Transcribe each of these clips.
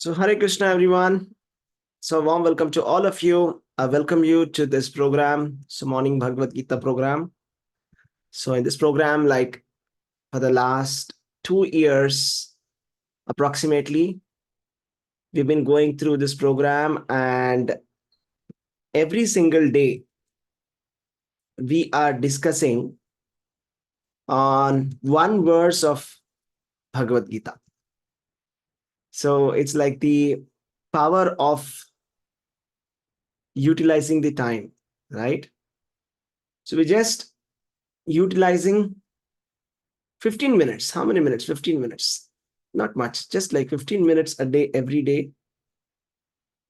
So, Hare Krishna, everyone. So, warm welcome to all of you. I welcome you to this program, so morning Bhagavad Gita program. So, in this program, like for the last 2 years, approximately, we've been going through this program, and every single day we are discussing on one verse of Bhagavad Gita. So, it's like the power of utilizing the time, right? So, we're just utilizing 15 minutes. How many minutes? 15 minutes. Not much, just like 15 minutes a day, every day.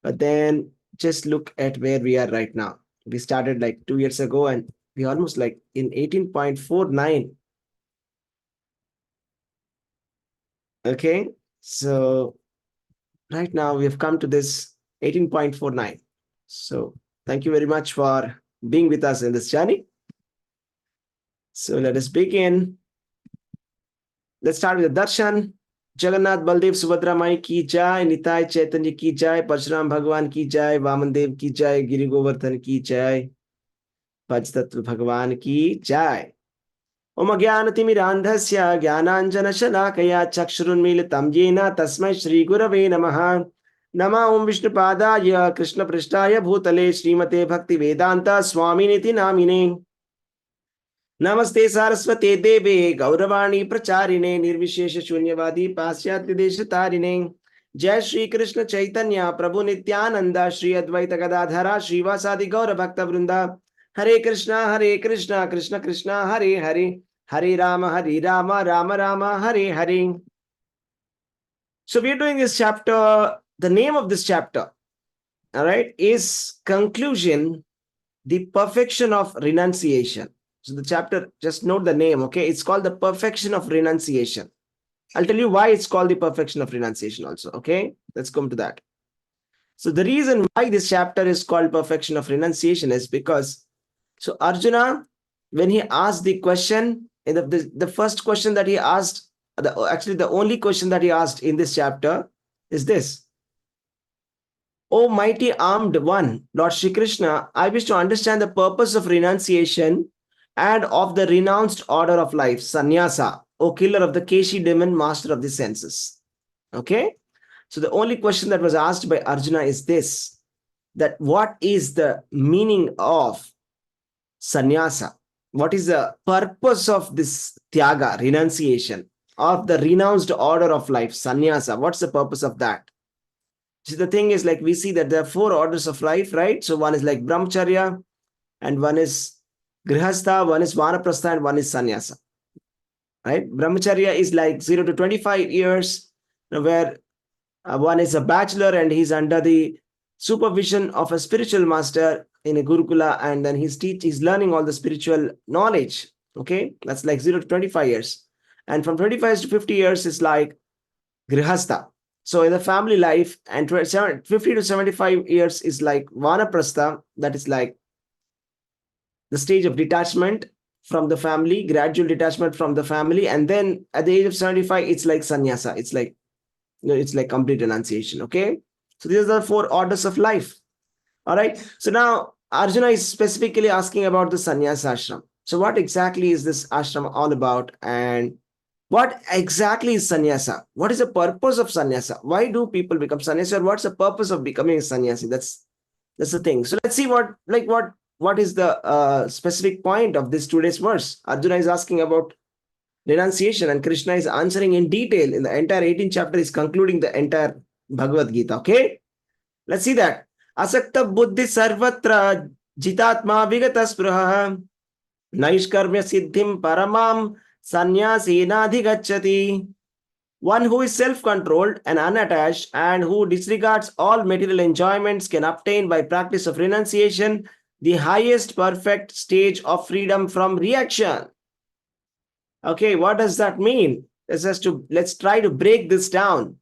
But then just look at where we are right now. We started like 2 years ago and we almost like in 18.49. Okay. So right now we have come to this 18.49. So thank you very much for being with us in this journey. So let us begin. Let's start with the darshan. Jagannath Baldev Subhadra माई की जय, निताय चैतन्य की जय, परशुराम भगवान की जय, वामन देव की जय, गिरि गोवर्धन की जय, पंचतत्व भगवान की जय। ओम ज्ञानतिमिरान्धस्य ज्ञानाञ्जनशलाकया चक्षुरुन्मीलितं येन तस्मै श्रीगुरवे नमः। नमः ओम विष्णुपादाय कृष्णपृष्ठाय भूतले श्रीमते भक्तिवेदान्त स्वामिनिति नामिने। नमस्ते सारस्वते देवे गौरवाणी प्रचारिणे निर्विशेष शून्यवादी पाश्चात्य देश तारिणे। जय श्री कृष्ण चैतन्य प्रभु नित्यानंद श्री अद्वैत गदाधरा श्रीवासादि गौर भक्त वृंदा। हरे कृष्णा कृष्ण कृष्ण हरे हरे, हरे Ram Ram Ram Hare Hare. So we are doing this chapter. The name of this chapter, all right, is conclusion, the perfection of renunciation. So the chapter, just note the name, okay? It's called the perfection of renunciation. I'll tell you why it's called the perfection of renunciation also, okay? Let's come to that. So the reason why this chapter is called perfection of renunciation is because, so Arjuna, when he asked the question, in the first question that he asked, actually the only question that he asked in this chapter is this. O mighty armed one, Lord Shri Krishna, I wish to understand the purpose of renunciation and of the renounced order of life, sannyasa, O killer of the Keshi demon, master of the senses. Okay? So the only question that was asked by Arjuna is this, that what is the meaning of sannyasa? What is the purpose of this tyaga, renunciation, of the renounced order of life, sannyasa? What's the purpose of that? See, the thing is, like, we see that there are 4 orders of life, right? So one is like brahmacharya, and one is grihastha, one is vanaprastha, and one is sannyasa, right? Brahmacharya is like 0 to 25 years, where one is a bachelor and he's under the supervision of a spiritual master in a gurukula, and then he's learning all the spiritual knowledge. Okay, that's like 0 to 25 years. And from 25 to 50 years is like grihastha. So in the family life, and 50 to 75 years is like vanaprastha, that is like the stage of detachment from the family, gradual detachment from the family. And then at the age of 75, it's like sannyasa. It's like, it's like complete renunciation. Okay. So these are the 4 orders of life. All right. So now Arjuna is specifically asking about the sannyasa ashram. So what exactly is this ashram all about? And what exactly is sannyasa? What is the purpose of sannyasa? Why do people become sannyasi? Or what's the purpose of becoming a sannyasi? That's the thing. So let's see what is the specific point of this today's verse. Arjuna is asking about renunciation, and Krishna is answering in detail. In the entire 18th chapter is concluding the entire Bhagavad Gita. Okay, let's see that. Asakta buddhi sarvatra jitatma vigata spruha naishkarmya siddhim paramam sannyasena. One who is self-controlled and unattached and who disregards all material enjoyments can obtain by practice of renunciation the highest perfect stage of freedom from reaction. Okay, what does that mean? Let's try to break this down.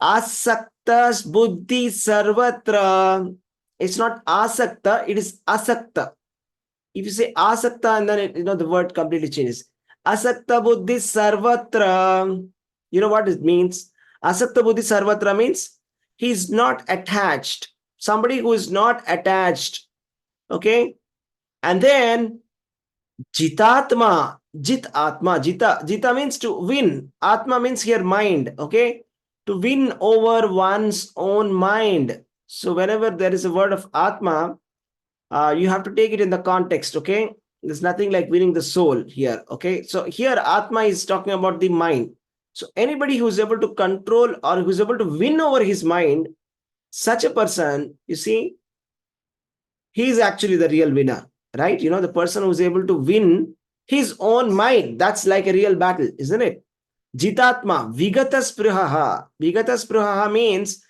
Asaktas buddhi sarvatra. It's not asakta, it is asakta. If you say asakta, and then the word completely changes. Asakta buddhi sarvatra. You know what it means? Asakta buddhi sarvatra means he is not attached. Somebody who is not attached. Okay. And then Jitatma, Jit Atma, Jita means to win. Atma means here mind, okay? To win over one's own mind. So whenever there is a word of Atma, you have to take it in the context, okay? There's nothing like winning the soul here, okay? So here Atma is talking about the mind. So anybody who's able to control or who's able to win over his mind, such a person, you see, he is actually the real winner, right? The person who's able to win his own mind, that's like a real battle, isn't it? Jitatma, Vigata Sprihaha. Vigata Sprihaha means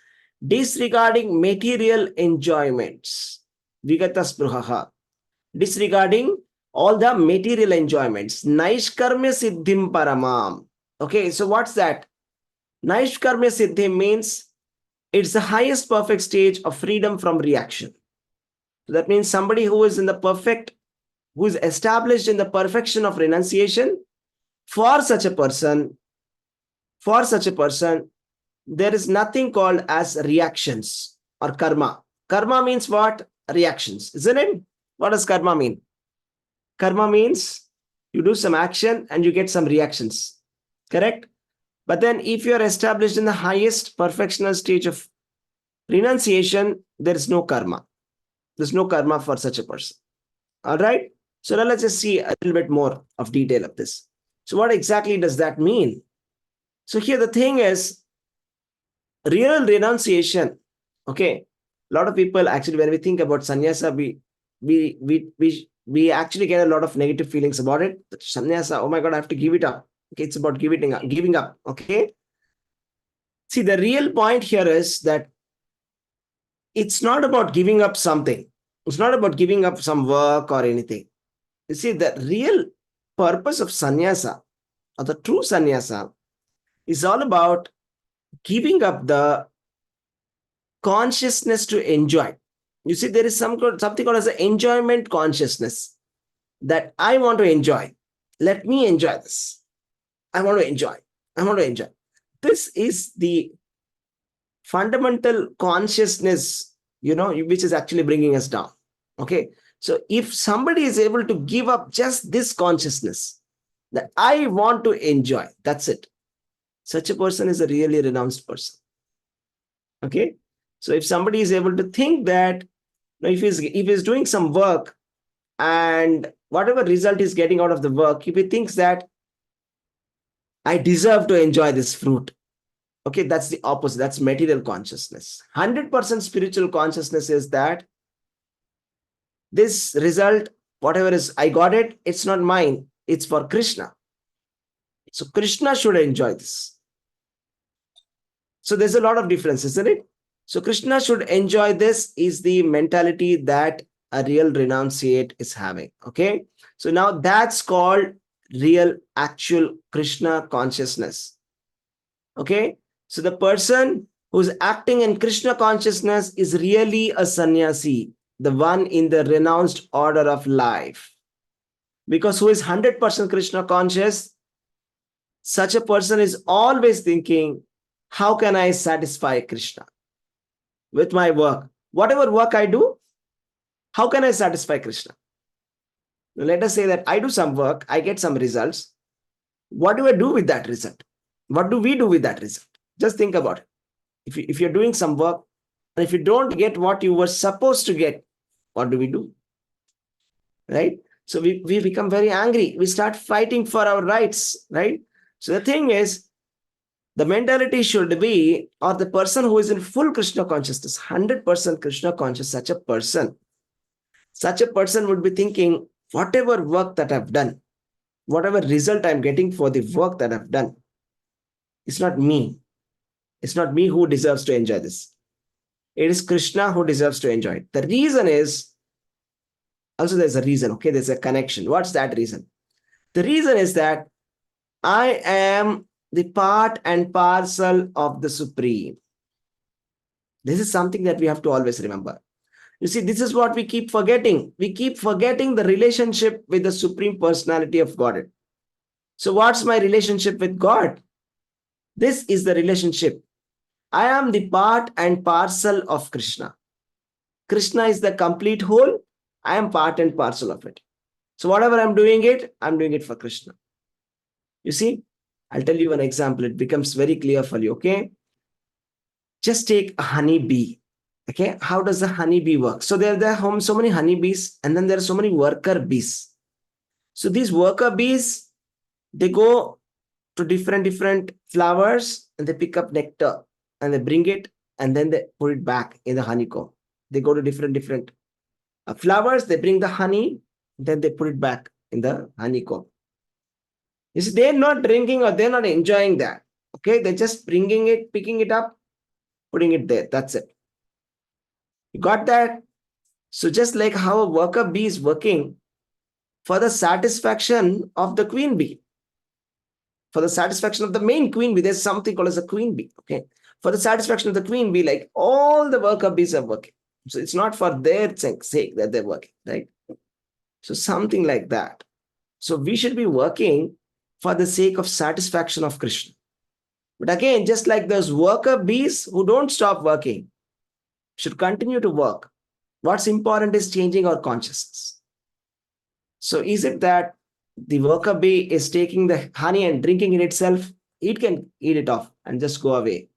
disregarding material enjoyments. Vigata Sprihaha. Disregarding all the material enjoyments. Naishkarmya Siddhim Paramam. Okay, so what's that? Naishkarmya Siddhim means it's the highest perfect stage of freedom from reaction. So that means somebody who is established in the perfection of renunciation. For such a person, there is nothing called as reactions or karma. Karma means what? Reactions, isn't it? What does karma mean? Karma means you do some action and you get some reactions, correct? But then if you are established in the highest perfectional stage of renunciation, there is no karma. There's no karma for such a person. All right. So now let's just see a little bit more of detail of this. So what exactly does that mean? So here the thing is, real renunciation. Okay. A lot of people actually, when we think about sannyasa, we actually get a lot of negative feelings about it. Sannyasa, oh my God, I have to give it up. Okay, it's about giving up. Okay. See, the real point here is that it's not about giving up something. It's not about giving up some work or anything. You see, the real purpose of sannyasa or the true sannyasa is all about giving up the consciousness to enjoy. You see, there is something called as an enjoyment consciousness that I want to enjoy. Let me enjoy this. I want to enjoy. This is the fundamental consciousness, which is actually bringing us down. Okay. So if somebody is able to give up just this consciousness that I want to enjoy, that's it. Such a person is a really renounced person. Okay. So if somebody is able to think that if he's doing some work and whatever result he's getting out of the work, if he thinks that I deserve to enjoy this fruit, okay, that's the opposite. That's material consciousness. 100% spiritual consciousness is that this result, whatever is, I got it, it's not mine. It's for Krishna. So Krishna should enjoy this. So there's a lot of difference, isn't it? So Krishna should enjoy this is the mentality that a real renunciate is having. Okay. So now that's called real, actual Krishna consciousness. Okay. So the person who's acting in Krishna consciousness is really a sannyasi, the one in the renounced order of life. Because who is 100% Krishna conscious, such a person is always thinking, how can I satisfy Krishna with my work? Whatever work I do, how can I satisfy Krishna? Now, let us say that I do some work, I get some results. What do I do with that result? What do we do with that result? Just think about it. If you're doing some work, and if you don't get what you were supposed to get, what do we do? Right? So we become very angry. We start fighting for our rights, right? So the thing is, the mentality should be, or the person who is in full Krishna consciousness, 100% Krishna conscious, such a person would be thinking, whatever work that I've done, whatever result I'm getting for the work that I've done, it's not me. It's not me who deserves to enjoy this. It is Krishna who deserves to enjoy it. The reason is, also there's a reason, okay? There's a connection. What's that reason? The reason is that I am the part and parcel of the Supreme. This is something that we have to always remember. You see, this is what we keep forgetting. We keep forgetting the relationship with the Supreme Personality of Godhead. So what's my relationship with God? This is the relationship. I am the part and parcel of Krishna. Krishna is the complete whole. I am part and parcel of it. So whatever I'm doing it for Krishna. You see, I'll tell you an example. It becomes very clear for you. Okay. Just take a honey bee. Okay. How does the honey bee work? So there are so many honey bees, and then there are so many worker bees. So these worker bees, they go to different flowers and they pick up nectar and they bring it and then they put it back in the honeycomb. They go to different flowers, they bring the honey, then they put it back in the honeycomb. You see, they're not drinking or they're not enjoying that. Okay, they're just bringing it, picking it up, putting it there. That's it. You got that? So just like how a worker bee is working for the satisfaction of the queen bee, for the satisfaction of the main queen bee, there's something called as a queen bee. Okay, for the satisfaction of the queen bee, like all the worker bees are working. So it's not for their sake that they're working, right? So something like that. So we should be working for the sake of satisfaction of Krishna. But again, just like those worker bees who don't stop working, should continue to work. What's important is changing our consciousness. So is it that the worker bee is taking the honey and drinking it itself? It can eat it off and just go away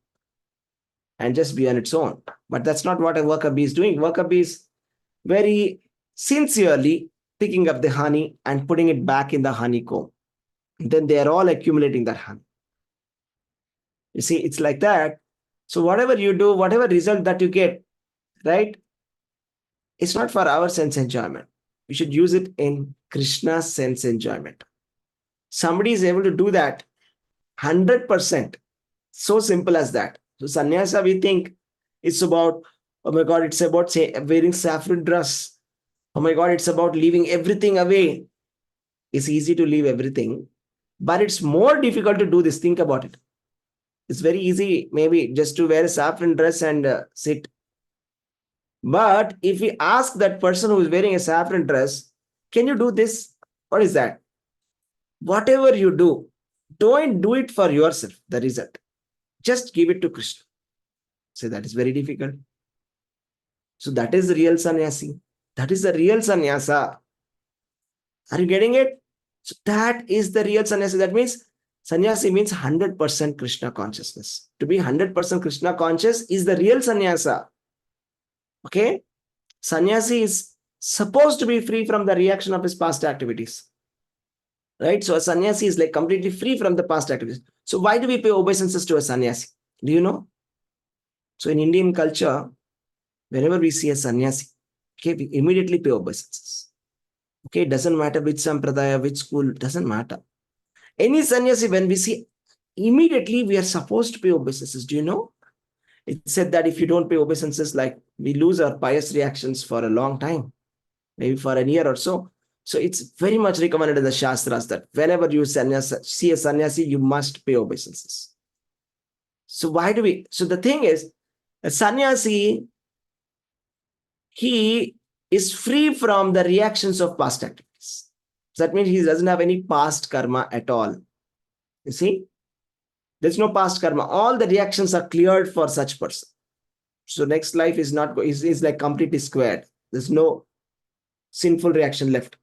and just be on its own. But that's not what a worker bee is doing. Worker bee is very sincerely picking up the honey and putting it back in the honeycomb. Then they are all accumulating that honey. You see, it's like that. So whatever you do, whatever result that you get, right, it's not for our sense enjoyment. We should use it in Krishna's sense enjoyment. Somebody is able to do that 100%. So simple as that. So sannyasa, we think it's about, oh my God, it's about wearing saffron dress. Oh my God, it's about leaving everything away. It's easy to leave everything, but it's more difficult to do this. Think about it. It's very easy, maybe just to wear a saffron dress and sit. But if we ask that person who is wearing a saffron dress, can you do this? What is that? Whatever you do, don't do it for yourself, the result. Just give it to Krishna. So that is very difficult. So that is the real sannyasi. That is the real sannyasa. Are you getting it? So that is the real sannyasi. That means sannyasi means 100% Krishna consciousness. To be 100% Krishna conscious is the real sannyasa. Okay? Sannyasi is supposed to be free from the reaction of his past activities. Right? So a sannyasi is like completely free from the past activities. So why do we pay obeisances to a sannyasi? Do you know? So in Indian culture, whenever we see a sannyasi, okay, we immediately pay obeisances. Okay, it doesn't matter which sampradaya, which school, doesn't matter. Any sannyasi, when we see, immediately we are supposed to pay obeisances. Do you know? It said that if you don't pay obeisances, like we lose our pious reactions for a long time, maybe for a year or so. So it's very much recommended in the Shastras that whenever you see a sannyasi, you must pay obeisances. So why do we? So the thing is, a sannyasi, he is free from the reactions of past activities. So that means he doesn't have any past karma at all. You see? There's no past karma. All the reactions are cleared for such person. So next life is not is like completely squared. There's no sinful reaction left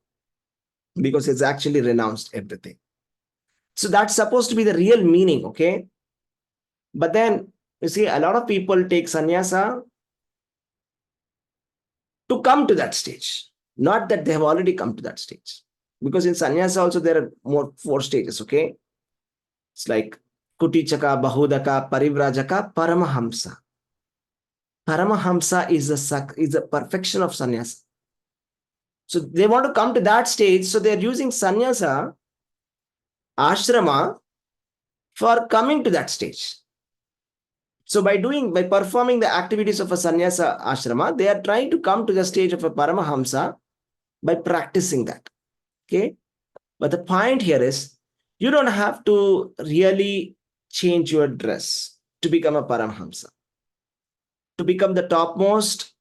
because it's actually renounced everything. So that's supposed to be the real meaning, okay? But then, you see, a lot of people take sannyasa to come to that stage. Not that they have already come to that stage. Because in sannyasa also there are 4 stages, okay? It's like Kutichaka, Bahudaka, Parivrajaka, Paramahamsa. Paramahamsa is the perfection of sannyasa. So they want to come to that stage, so they're using sannyasa, ashrama, for coming to that stage. So by performing the activities of a sannyasa ashrama, they are trying to come to the stage of a paramahamsa by practicing that. Okay? But the point here is, you don't have to really change your dress to become a paramahamsa. To become the topmost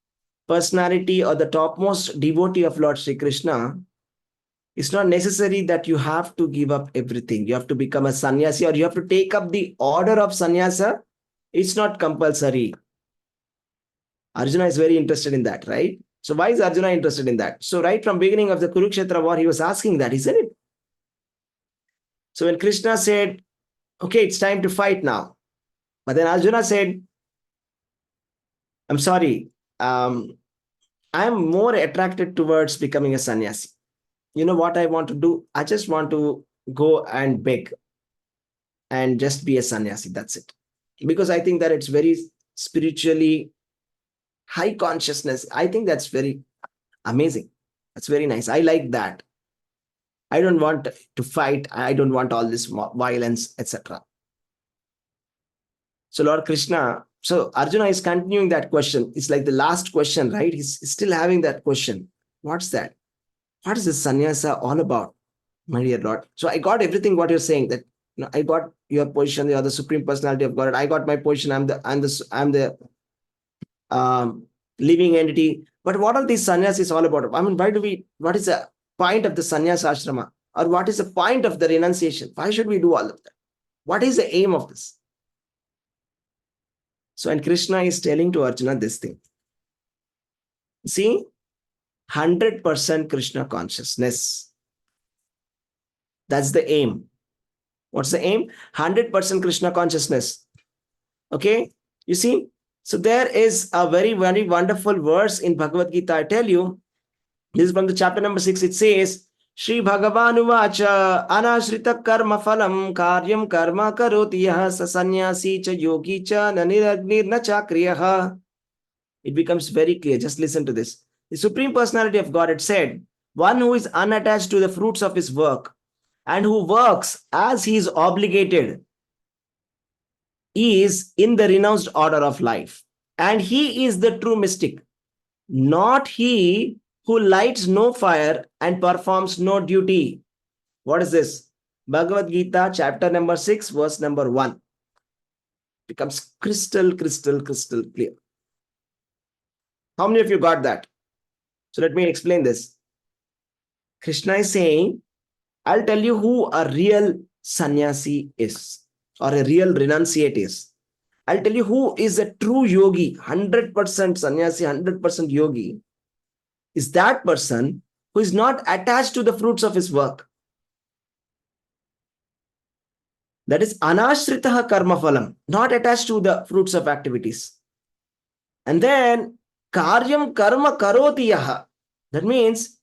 personality or the topmost devotee of Lord Sri Krishna, It's not necessary that you have to give up everything. You have to become a sannyasi or you have to take up the order of sannyasa. It's not compulsory. Arjuna is very interested in that, right? So why is Arjuna interested in that? So right from beginning of the Kurukshetra war, he was asking that, isn't it? So when Krishna said, okay, it's time to fight now. But then Arjuna said, I'm sorry, I'm more attracted towards becoming a sannyasi. You know what I want to do? I just want to go and beg and just be a sannyasi. That's it. Because I think that it's very spiritually high consciousness. I think that's very amazing. That's very nice. I like that. I don't want to fight. I don't want all this violence, etc. So Lord Krishna, so Arjuna is continuing that question. It's like the last question, right? He's still having that question. What's that? What is this sannyasa all about, my dear Lord? So I got everything what you're saying, that I got your position, you are the supreme personality of God. I got my position. I'm the living entity. But what are these sannyasis all about? I mean, what is the point of the sannyasa ashrama? Or what is the point of the renunciation? Why should we do all of that? What is the aim of this? So, and Krishna is telling to Arjuna this thing. See, 100% Krishna consciousness. That's the aim. What's the aim? 100% Krishna consciousness. Okay, you see, so there is a very, very wonderful verse in Bhagavad Gita. I tell you, this is from the chapter number 6. It says, Shri Bhagavan Uvacha Anashrita Karma Phalam Karyam Karma Karoti Yaha Sasanyasi Cha Yogi Cha Naniragnir Na Chakriyaha. It becomes very clear. Just listen to this. The Supreme Personality of God had said, one who is unattached to the fruits of his work and who works as he is obligated is in the renounced order of life. And he is the true mystic, not he who lights no fire and performs no duty. What is this? Bhagavad Gita, chapter number 6, verse number 1. Becomes crystal clear. How many of you got that? So let me explain this. Krishna is saying, I'll tell you who a real sannyasi is, or a real renunciate is. I'll tell you who is a true yogi, 100% sannyasi, 100% yogi, is that person who is not attached to the fruits of his work. That is anashritaha karma phalam, not attached to the fruits of activities. And then karyam karma karoti yaha. That means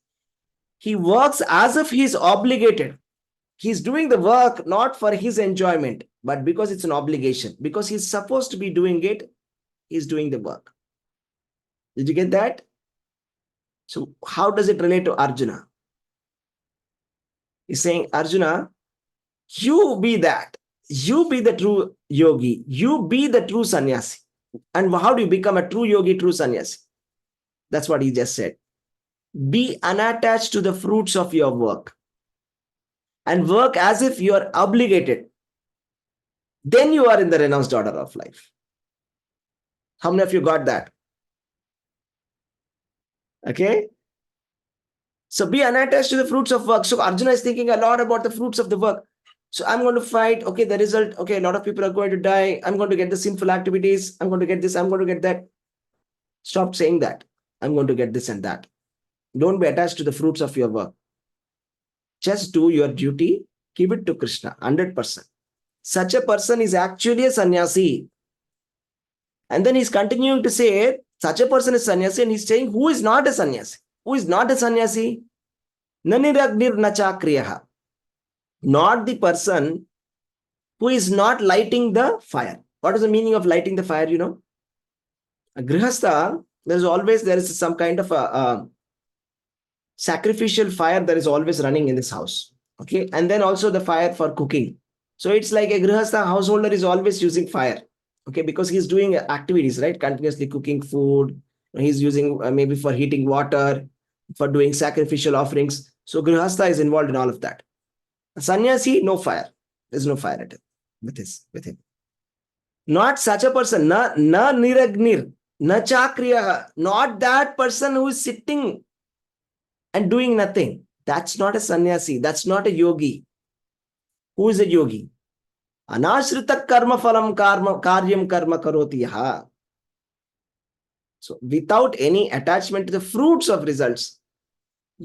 he works as if he is obligated. He's doing the work not for his enjoyment, but because it's an obligation. Because he's supposed to be doing it, he's doing the work. Did you get that? So how does it relate to Arjuna? He's saying, Arjuna, you be that. You be the true yogi. You be the true sannyasi. And how do you become a true yogi, true sannyasi? That's what he just said. Be unattached to the fruits of your work and work as if you are obligated. Then you are in the renounced order of life. How many of you got that? Okay. So be unattached to the fruits of work. So Arjuna is thinking a lot about the fruits of the work. So I'm going to fight. Okay, the result. Okay, a lot of people are going to die. I'm going to get the sinful activities. I'm going to get this. I'm going to get that. Stop saying that. I'm going to get this and that. Don't be attached to the fruits of your work. Just do your duty. Give it to Krishna, 100%. Such a person is actually a sannyasi. And then he's continuing to say, such a person is sannyasi, and he's saying, who is not a sannyasi? Who is not a sannyasi? Naniragnir nachakriyaha. Not the person who is not lighting the fire. What is the meaning of lighting the fire, you know? A grihastha, there is some kind of a sacrificial fire that is always running in this house. Okay. And then also the fire for cooking. So it's like a grihastha householder is always using fire. Okay. Because he's doing activities, right? Continuously cooking food. He's using maybe for heating water, for doing sacrificial offerings. So grihastha is involved in all of that. A sannyasi, no fire. There's no fire at it with him. Not such a person. Na niragnir. Na chakriya. Not that person who is sitting and doing nothing. That's not a sannyasi. That's not a yogi. Who is a yogi? Anashrita karma phalam karyam karma karoti yaha. So without any attachment to the fruits of results,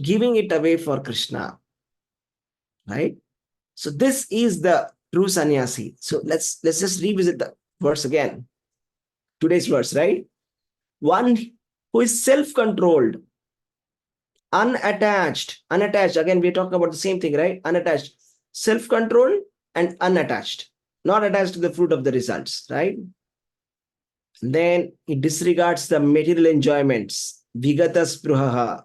giving it away for Krishna. Right? So this is the true sannyasi. So let's just revisit the verse again. Today's verse, right? One who is self-controlled, unattached. Again, we're talking about the same thing, right? Unattached. Self-controlled and unattached. Not attached to the fruit of the results, right? Then it disregards the material enjoyments. Vigata spruhaha.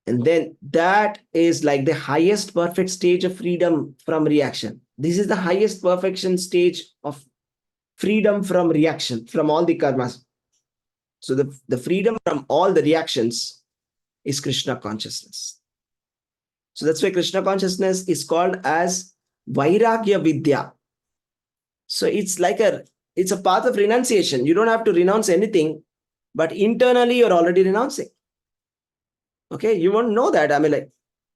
And then that is like the highest perfect stage of freedom from reaction. This is the highest perfection stage of freedom from reaction, from all the karmas. So the freedom from all the reactions is Krishna consciousness. So that's why Krishna consciousness is called as Vairagya Vidya. So it's a path of renunciation. You don't have to renounce anything, but internally you're already renouncing. Okay, you won't know that. I mean, like,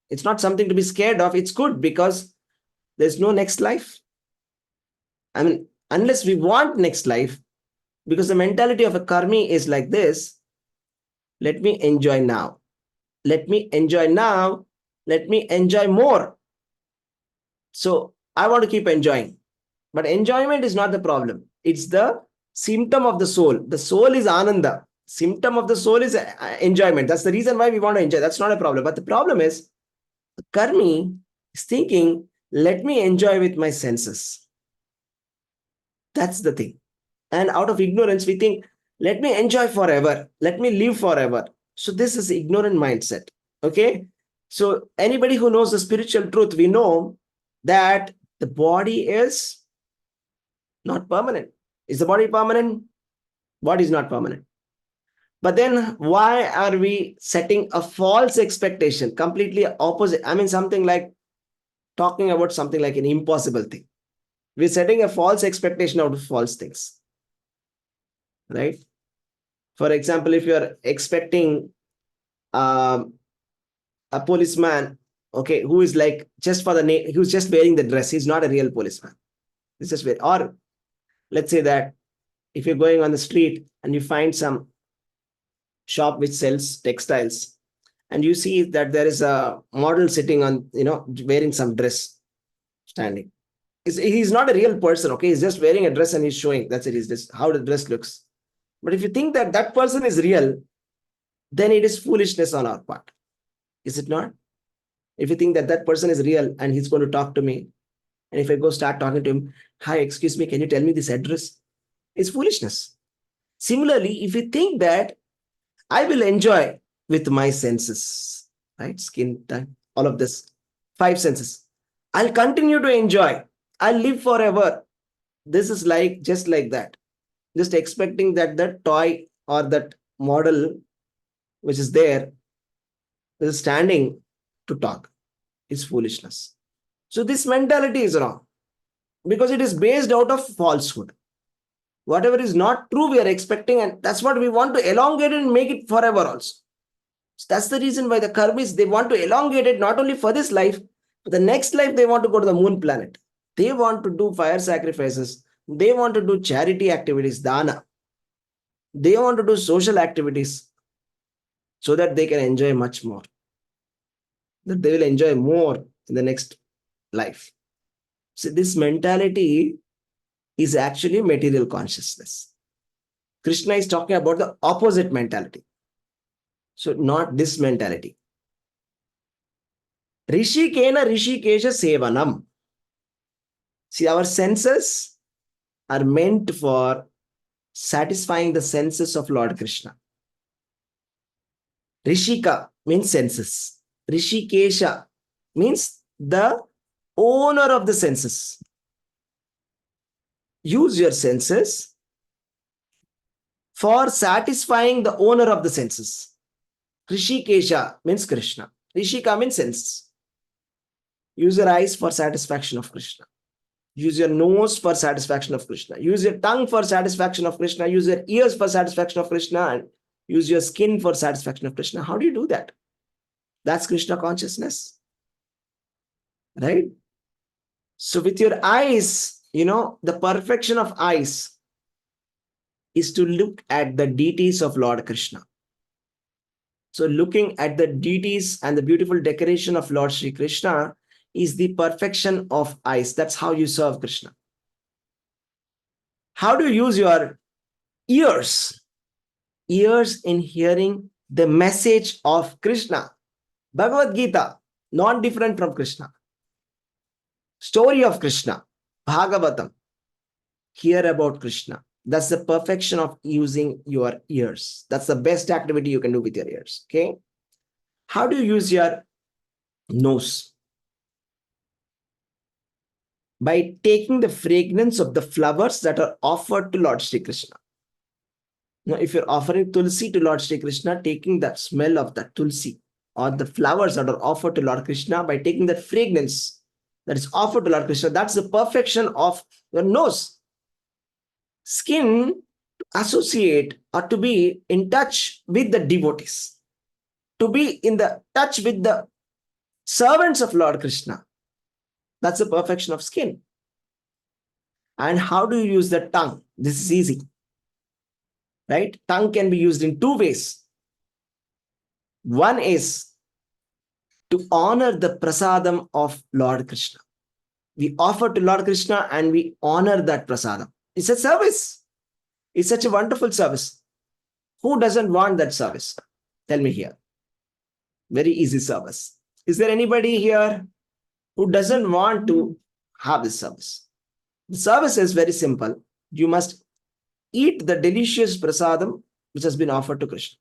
it's not something to be scared of. It's good because there's no next life. I mean, unless we want next life, because the mentality of a karmi is like this: let me enjoy now. Let me enjoy now. Let me enjoy more. So I want to keep enjoying. But enjoyment is not the problem. It's the symptom of the soul. The soul is ananda. Symptom of the soul is enjoyment. That's the reason why we want to enjoy. That's not a problem. But the problem is, the karmi is thinking, let me enjoy with my senses. That's the thing. And out of ignorance, we think, let me enjoy forever. Let me live forever. So this is ignorant mindset. Okay. So anybody who knows the spiritual truth, we know that the body is not permanent. Is the body permanent? Body is not permanent. But then why are we setting a false expectation? Completely opposite. I mean, something like talking about something like an impossible thing. We're setting a false expectation out of false things. Right? For example, if you're expecting a policeman, okay, who is like just for the name, who's just wearing the dress, he's not a real policeman. He's just wearing, or let's say that if you're going on the street and you find some shop which sells textiles and you see that there is a model sitting on, wearing some dress, standing. He's not a real person, okay? He's just wearing a dress and he's showing, that's it, he's just how the dress looks. But if you think that that person is real, then it is foolishness on our part. Is it not? If you think that that person is real and he's going to talk to me, and if I go start talking to him, hi, excuse me, can you tell me this address? It's foolishness. Similarly, if you think that I will enjoy with my senses, right? Skin, tongue, all of this, 5 senses. I'll continue to enjoy. I'll live forever. This is like, just like that. Just expecting that the toy or that model which is there is standing to talk. It's foolishness. So this mentality is wrong because it is based out of falsehood. Whatever is not true, we are expecting, and that's what we want to elongate it and make it forever also. So that's the reason why the karmis, they want to elongate it not only for this life, but the next life they want to go to the moon planet. They want to do fire sacrifices. They want to do charity activities, dana. They want to do social activities so that they can enjoy much more. That they will enjoy more in the next life. So this mentality is actually material consciousness. Krishna is talking about the opposite mentality. So not this mentality. Rishikena Rishikesha Sevanam. See, our senses are meant for satisfying the senses of Lord Krishna. Rishika means senses. Rishikesha means the owner of the senses. Use your senses for satisfying the owner of the senses. Rishikesha means Krishna. Rishika means sense. Use your eyes for satisfaction of Krishna. Use your nose for satisfaction of Krishna. Use your tongue for satisfaction of Krishna. Use your ears for satisfaction of Krishna. And use your skin for satisfaction of Krishna. How do you do that? That's Krishna consciousness, right? So with your eyes, the perfection of eyes is to look at the deities of Lord Krishna. So looking at the deities and the beautiful decoration of Lord Sri Krishna is the perfection of eyes. That's how you serve Krishna. How do you use your ears? Ears in hearing the message of Krishna. Bhagavad Gita, not different from Krishna. Story of Krishna, Bhagavatam, hear about Krishna. That's the perfection of using your ears. That's the best activity you can do with your ears. Okay. How do you use your nose? By taking the fragrance of the flowers that are offered to Lord Sri Krishna. Now, if you're offering tulsi to Lord Sri Krishna, taking that smell of that tulsi or the flowers that are offered to Lord Krishna, by taking that fragrance that is offered to Lord Krishna, that's the perfection of your nose. Skin, to associate or to be in touch with the devotees, to be in the touch with the servants of Lord Krishna. That's the perfection of skin. And how do you use the tongue? This is easy, right? Tongue can be used in two ways. One is to honor the prasadam of Lord Krishna. We offer to Lord Krishna and we honor that prasadam. It's a service. It's such a wonderful service. Who doesn't want that service? Tell me here. Very easy service. Is there anybody here who doesn't want to have this service? The service is very simple. You must eat the delicious prasadam which has been offered to Krishna.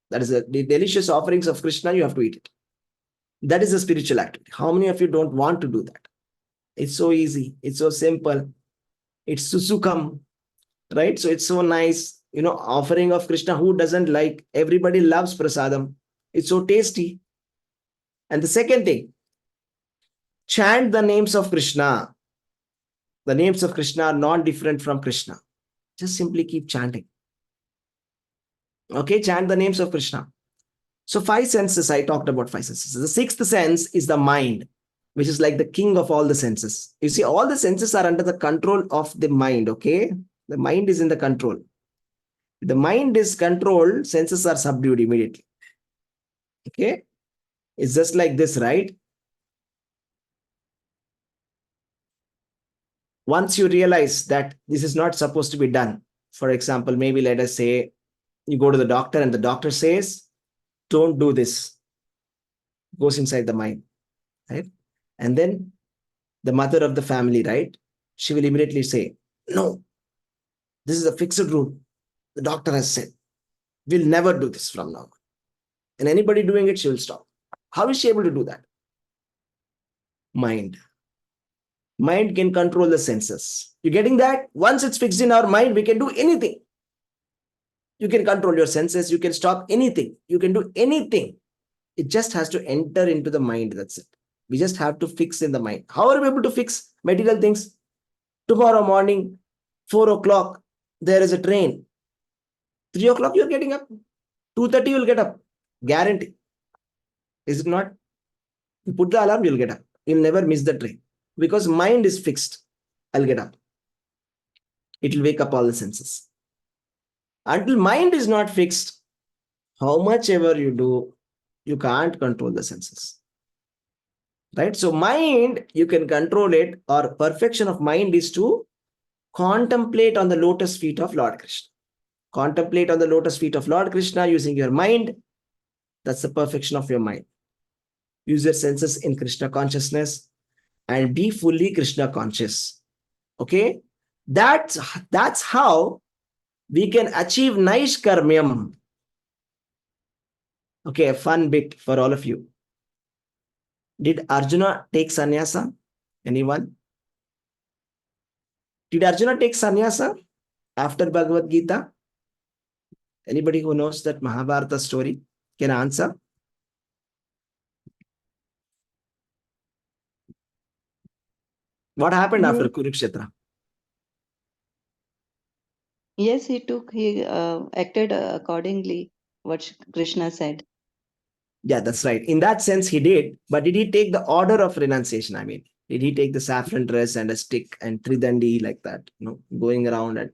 That is the delicious offerings of Krishna, you have to eat it. That is a spiritual activity. How many of you don't want to do that? It's so easy. It's so simple. It's susukam, right? So it's so nice. Offering of Krishna, who doesn't like? Everybody loves prasadam. It's so tasty. And the second thing, chant the names of Krishna. The names of Krishna are not different from Krishna. Just simply keep chanting. Okay, chant the names of Krishna. So 5 senses, I talked about 5 senses. The 6th sense is the mind, which is like the king of all the senses. You see, all the senses are under the control of the mind, okay? The mind is in the control. The mind is controlled, senses are subdued immediately. Okay? It's just like this, right? Once you realize that this is not supposed to be done, for example, maybe let us say you go to the doctor and the doctor says, don't do this. Goes inside the mind, right? And then the mother of the family, right? She will immediately say, no, this is a fixed rule. The doctor has said, we'll never do this from now on. And anybody doing it, she will stop. How is she able to do that? Mind. Mind can control the senses. You getting that? Once it's fixed in our mind, we can do anything. You can control your senses. You can stop anything. You can do anything. It just has to enter into the mind. That's it. We just have to fix in the mind. How are we able to fix material things? Tomorrow morning, 4 o'clock, there is a train. 3 o'clock, you're getting up. 2:30, you'll get up. Guarantee. Is it not? You put the alarm, you'll get up. You'll never miss the train. Because mind is fixed. I'll get up. It will wake up all the senses. Until mind is not fixed, how much ever you do, you can't control the senses. Right? So mind, you can control it, or perfection of mind is to contemplate on the lotus feet of Lord Krishna. Contemplate on the lotus feet of Lord Krishna using your mind. That's the perfection of your mind. Use your senses in Krishna consciousness and be fully Krishna conscious. Okay? That's how we can achieve Naishkarmyam. Okay, a fun bit for all of you. Did Arjuna take sannyasa? Anyone? Did Arjuna take sannyasa after Bhagavad Gita? Anybody who knows that Mahabharata story can answer? What happened after Kurukshetra? Yes, he acted accordingly, what Krishna said. Yeah, that's right. In that sense, he did. But did he take the order of renunciation? I mean, did he take the saffron dress and a stick and tridandi like that, going around? And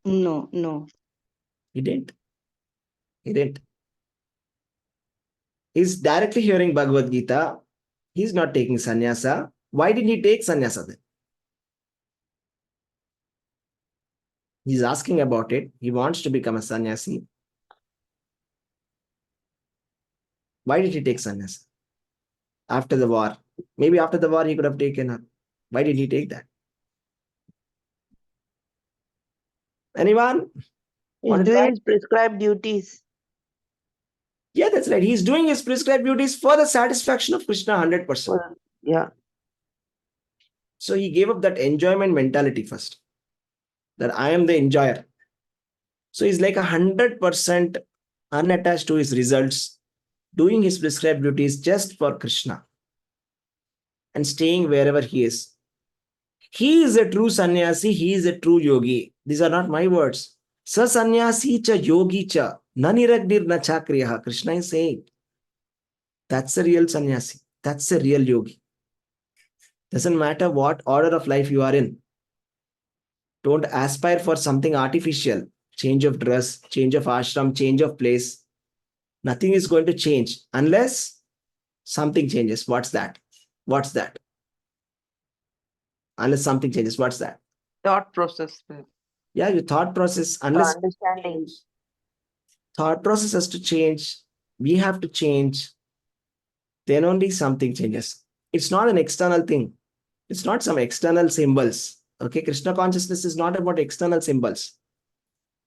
No. he didn't. He didn't. He's directly hearing Bhagavad Gita. He's not taking sannyasa. Why did he take sannyasa then? He's asking about it. He wants to become a sannyasi. Why did he take sannyasa? After the war. Maybe after the war he could have taken her. Why did he take that? Anyone? He's doing his prescribed duties. Yeah, that's right. He's doing his prescribed duties for the satisfaction of Krishna 100%. Yeah. So he gave up that enjoyment mentality first, that I am the enjoyer. So he's like 100% unattached to his results, doing his prescribed duties just for Krishna and staying wherever he is. He is a true sannyasi. He is a true yogi. These are not my words. Sa sannyasi cha yogi cha naniragdir na chakriyaha. Krishna is saying that's a real sannyasi. That's a real yogi. Doesn't matter what order of life you are in. Don't aspire for something artificial. Change of dress, change of ashram, change of place. Nothing is going to change unless something changes. What's that? What's that? Unless something changes. What's that? Thought process. Yeah, your thought process. Unless understanding. Thought process has to change. We have to change. Then only something changes. It's not an external thing. It's not some external symbols. Okay, Krishna consciousness is not about external symbols.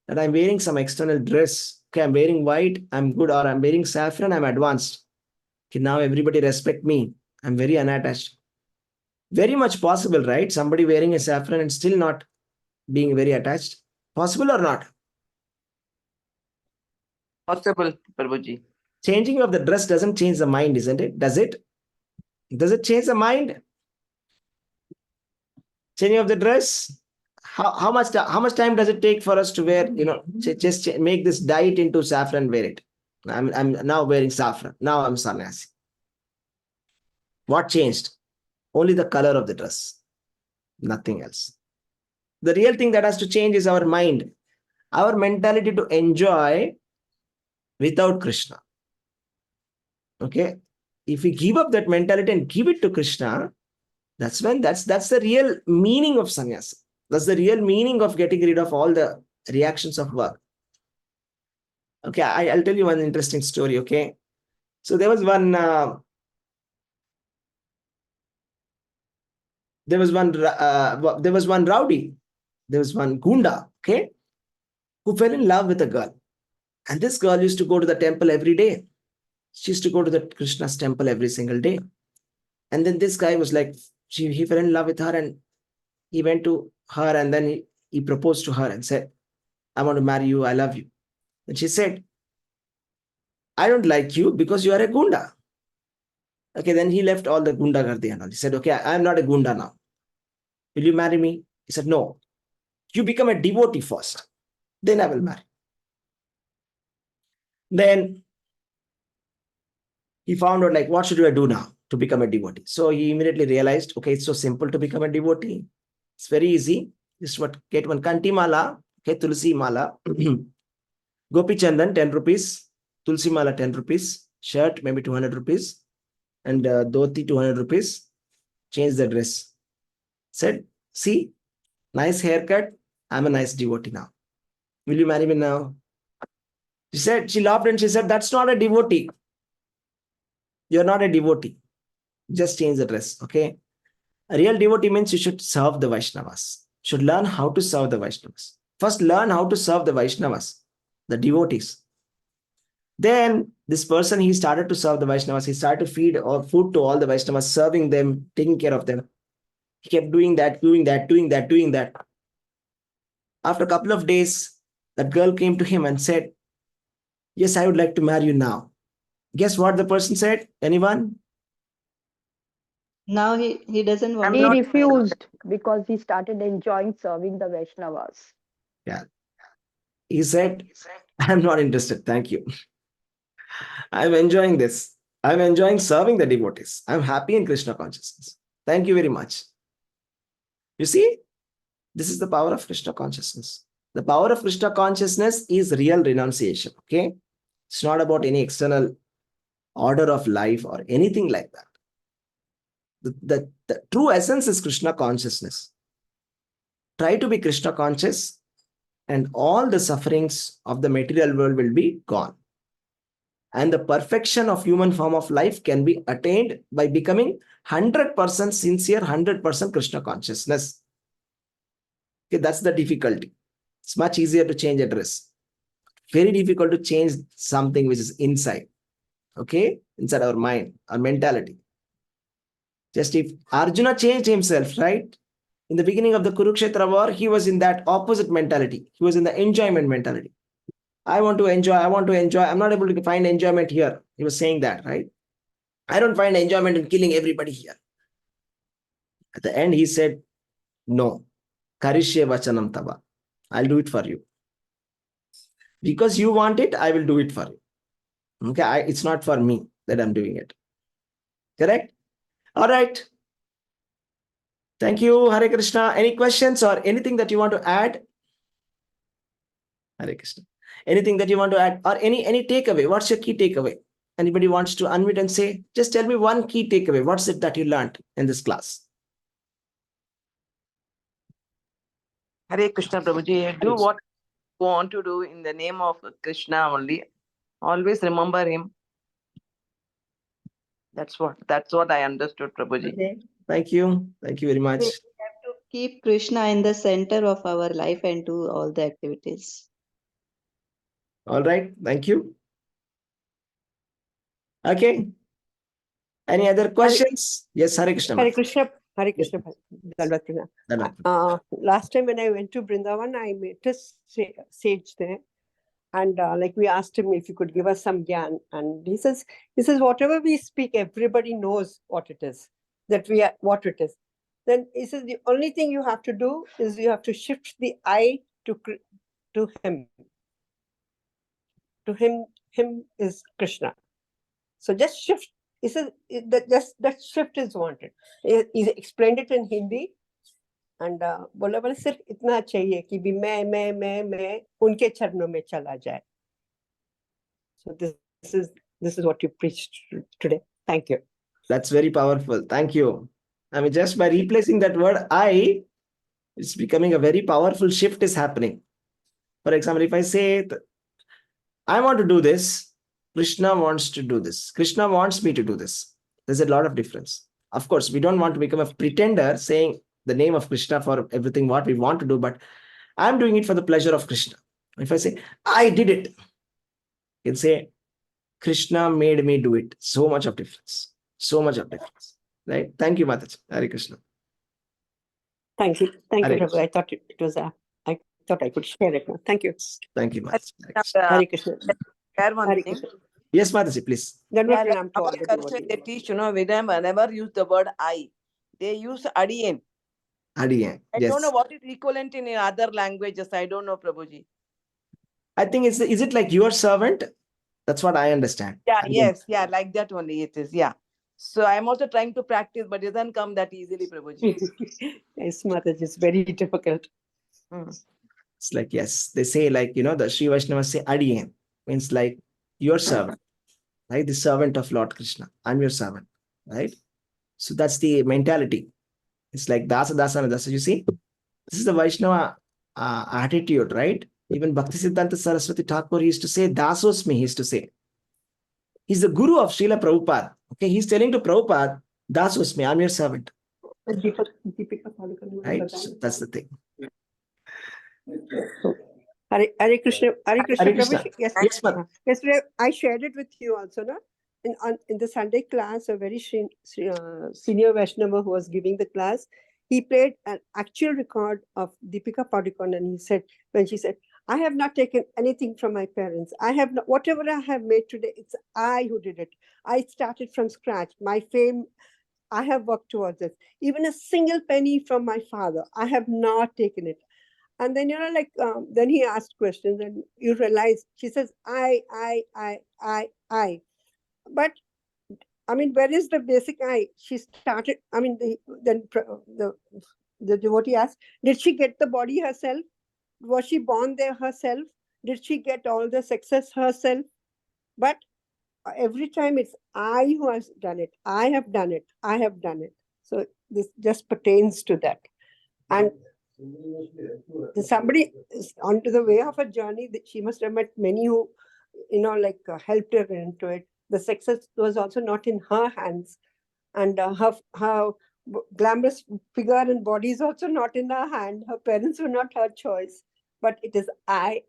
That I'm wearing some external dress. Okay, I'm wearing white, I'm good, or I'm wearing saffron, I'm advanced. Okay, now everybody respect me. I'm very unattached. Very much possible, right? Somebody wearing a saffron and still not being very attached. Possible or not? Possible, Prabhuji. Changing of the dress doesn't change the mind, isn't it? Does it? Does it change the mind? Changing of the dress? How much time does it take for us to wear, just make this dyed into saffron, wear it? I'm now wearing saffron. Now I'm sannyasi. What changed? Only the color of the dress. Nothing else. The real thing that has to change is our mind, our mentality to enjoy without Krishna. Okay? If we give up that mentality and give it to Krishna, that's the real meaning of sannyasa. That's the real meaning of getting rid of all the reactions of work. Okay, I'll tell you one interesting story. Okay, so there was one rowdy, there was one gunda, okay, who fell in love with a girl, and this girl used to go to the temple every day. She used to go to the Krishna's temple every single day, and then this guy was like, he fell in love with her, and he went to her, and then he proposed to her and said, I want to marry you, I love you. And she said, I don't like you because you are a gunda. Okay, then he left all the gunda gardi and all. He said, okay, I'm not a gunda now. Will you marry me? He said, no. You become a devotee first. Then I will marry. Then he found out, like, what should I do now to become a devotee? So he immediately realized, okay, it's so simple to become a devotee. It's very easy. Just get one kanti mala, okay, tulsi mala, gopi chandan, 10 rupees, tulsi mala, 10 rupees, shirt, maybe 200 rupees, and dhoti, 200 rupees. Change the dress. Said, see, nice haircut. I'm a nice devotee now. Will you marry me now? She laughed and she said, that's not a devotee. You're not a devotee. Just change the dress, okay? A real devotee means you should serve the Vaishnavas. Should learn how to serve the Vaishnavas. First, learn how to serve the Vaishnavas, the devotees. Then this person, he started to serve the Vaishnavas. He started to feed or food to all the Vaishnavas, serving them, taking care of them. He kept doing that, doing that, doing that, doing that. After a couple of days, that girl came to him and said, yes, I would like to marry you now. Guess what the person said? Anyone? Now he doesn't want. He refused because he started enjoying serving the Vaishnavas. Yeah. He said, I'm not interested. Thank you. I'm enjoying this. I'm enjoying serving the devotees. I'm happy in Krishna consciousness. Thank you very much. You see, this is the power of Krishna consciousness. The power of Krishna consciousness is real renunciation. Okay. It's not about any external order of life or anything like that. The true essence is Krishna consciousness. Try to be Krishna conscious, and all the sufferings of the material world will be gone. And the perfection of human form of life can be attained by becoming 100% sincere, 100% Krishna consciousness. Okay, that's the difficulty. It's much easier to change a dress. Very difficult to change something which is inside. Okay, inside our mind, our mentality. Just if Arjuna changed himself, right? In the beginning of the Kurukshetra war, he was in that opposite mentality. He was in the enjoyment mentality. I want to enjoy. I want to enjoy. I'm not able to find enjoyment here. He was saying that, right? I don't find enjoyment in killing everybody here. At the end, he said, no. Karishye vachanam tava. I'll do it for you. Because you want it, I will do it for you. Okay, it's not for me that I'm doing it. Correct? All right. Thank you, Hare Krishna. Any questions or anything that you want to add? Hare Krishna. Anything that you want to add or any takeaway? What's your key takeaway? Anybody wants to unmute and say, just tell me one key takeaway. What's it that you learned in this class? Hare Krishna, Prabhuji. Do what you want to do in the name of Krishna only. Always remember him. That's what I understood, Prabhuji. Okay. Thank you. Thank you very much. We have to keep Krishna in the center of our life and do all the activities. All right. Thank you. Okay. Any other questions? Yes, Hare Krishna. Hare ma'am. Krishna, Hare Krishna. Dandavat Krishna. Dhanavad. Last time when I went to Brindavan, I met a sage there, and like we asked him if he could give us some Gyan, and he says whatever we speak, everybody knows what it is, what it is. Then he says the only thing you have to do is you have to shift the I to him. To him is Krishna. So just shift. He says that shift is wanted. He explained it in Hindi. And बोला सिर्फ इतना चाहिए कि भी मैं उनके चरणों में चला जाए. So this is what you preached today. Thank you. That's very powerful. Thank you. I mean, just by replacing that word I, it's becoming a very powerful shift is happening. For example, if I say, I want to do this, Krishna wants to do this. Krishna wants me to do this. There's a lot of difference. Of course, we don't want to become a pretender saying the name of Krishna for everything what we want to do, but I'm doing it for the pleasure of Krishna. If I say, I did it, you can say, Krishna made me do it. So much of difference. So much of difference. Right? Thank you, Mataji. Hare Krishna. Thank you. Thank Hare you, Prabhu. Krishna. I thought it was I thought I could share it now. Thank you. Thank you, Mataji. Hare Krishna. Hare Krishna. Share one Hare thing. Krishna. Yes, Mataji, please. Dandavat Yeah, Pranam to all our the culture, devotees. they teach, we never use the word I. They use adiyan. Adiyan. I Yes. don't know what is equivalent in other languages. I don't know, Prabhuji. I think is it like your servant? That's what I understand. Yeah, Adiyan. yes, yeah, like that only it is. Yeah. So I'm also trying to practice, but it doesn't come that easily, Prabhuji. Yes, Mataji, it's very difficult. It's like, yes, they say like, the Sri Vaishnavas say Adiyan, means like your servant, right? The servant of Lord Krishna. I'm your servant, right? So that's the mentality. It's like Dasa Dasa Dasa. You see, this is the Vaishnava attitude, right? Even Bhakti Siddhanta Saraswati Thakur used to say, Dasosmi, he used to say. He's the guru of Srila Prabhupada. Okay, he's telling to Prabhupada, Dasosmi, I'm your servant. Right? So that's the thing. Hare Krishna, Hare Krishna, Hare Krishna. Prabhu. Yes, Yes, ma'am. yesterday I shared it with you also, no? In the Sunday class, a very senior Vaishnava who was giving the class, he played an actual record of Deepika Padukone, and he said, when she said, I have not taken anything from my parents. I have not, whatever I have made today, it's I who did it. I started from scratch. My fame, I have worked towards it. Even a single penny from my father, I have not taken it. And then, then he asked questions and you realize, she says, I. But I mean, where is the basic I? She started, I mean, the devotee asked, did she get the body herself? Was she born there herself? Did she get all the success herself? But every time it's I who has done it. I have done it. I have done it. So this just pertains to that. And somebody is onto the way of a journey that she must have met many who, helped her into it. The success was also not in her hands. And her glamorous figure and body is also not in her hand. Her parents were not her choice. But it is I.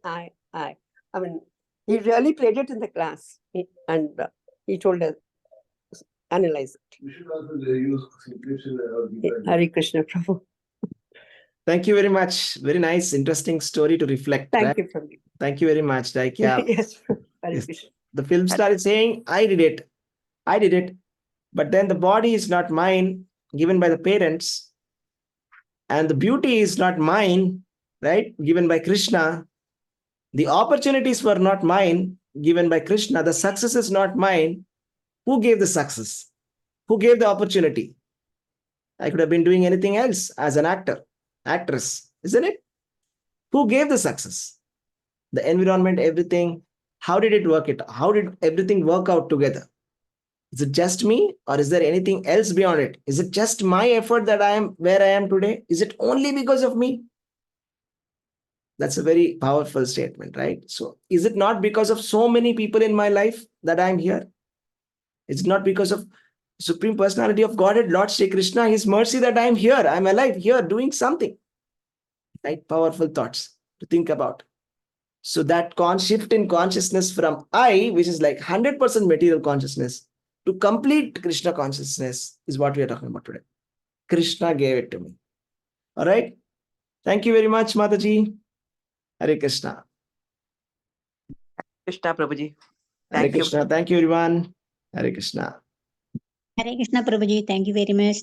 I mean, he really played it in the class. And he told us, analyze it. We should also use Krishna or Gita. Hare Krishna, Prabhu. Thank you very much. Very nice, interesting story to reflect. Thank right? you, Prabhu. Thank you very much. Like, yeah, Yes, Hare Yes. Krishna. the film star is saying, I did it. But then the body is not mine, given by the parents. And the beauty is not mine, right? Given by Krishna. The opportunities were not mine, given by Krishna. The success is not mine. Who gave the success? Who gave the opportunity? I could have been doing anything else as an actor, actress, isn't it? Who gave the success? The environment, everything. How did it work? How did everything work out together? Is it just me, or is there anything else beyond it? Is it just my effort that I am where I am today? Is it only because of me? That's a very powerful statement, right? So is it not because of so many people in my life that I'm here? It's not because of Supreme Personality of Godhead, Lord Shri Krishna, His mercy that I'm here. I'm alive here doing something. Right? Powerful thoughts to think about. So that shift in consciousness from I, which is like 100% material consciousness, to complete Krishna consciousness is what we are talking about today. Krishna gave it to me. All right. Thank you very much, Mataji. Hare Krishna. Krishna Prabhuji. Hare Thank you. Krishna. Thank you, everyone. Hare Krishna. Hare Krishna Prabhuji, thank you very much.